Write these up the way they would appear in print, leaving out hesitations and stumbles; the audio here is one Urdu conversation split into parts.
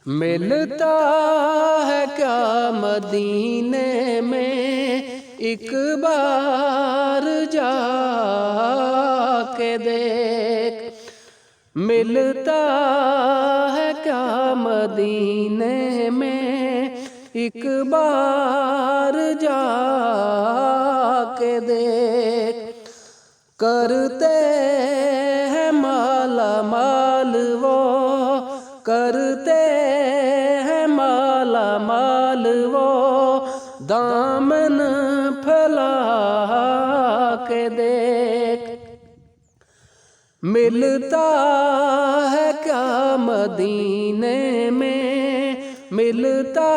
ملتا ہے کیا مدینے میں ایک بار جا کے دیکھ، ملتا ہے کیا مدینے میں ایک بار جا کے دیکھ، کرتے ہیں مالا مال وہ، کرتے ہیں مالا مال وہ، دامن پھیلا کے دیکھ، ملتا ہے کیا مدینے میں، ملتا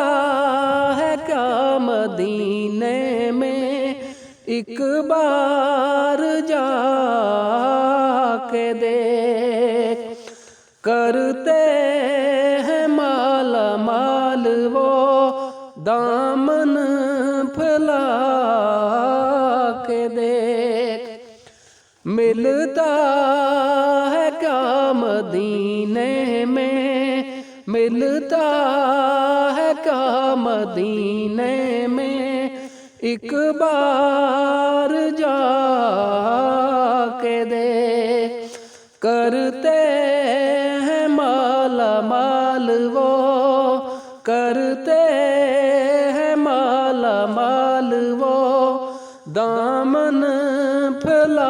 ہے کیا مدینے میں ایک بار جا کے دیکھ، کرتے ہیں مالا مال وہ، دامن پھیلا کے دیکھ، ملتا ہے کیا مدینے میں، ملتا ہے کیا مدینے میں ایک بار جا کے دیکھ، کرتے ہیں مالا مال وہ، کرتے ہیں مالا مال وہ، دامن پھیلا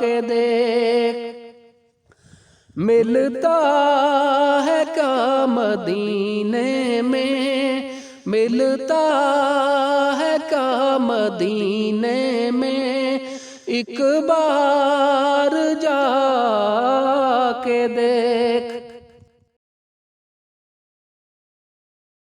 کے دیکھ، ملتا ہے کیا مدینے میں، ملتا ہے کیا مدینے میں ایک بار جا کے دیکھ۔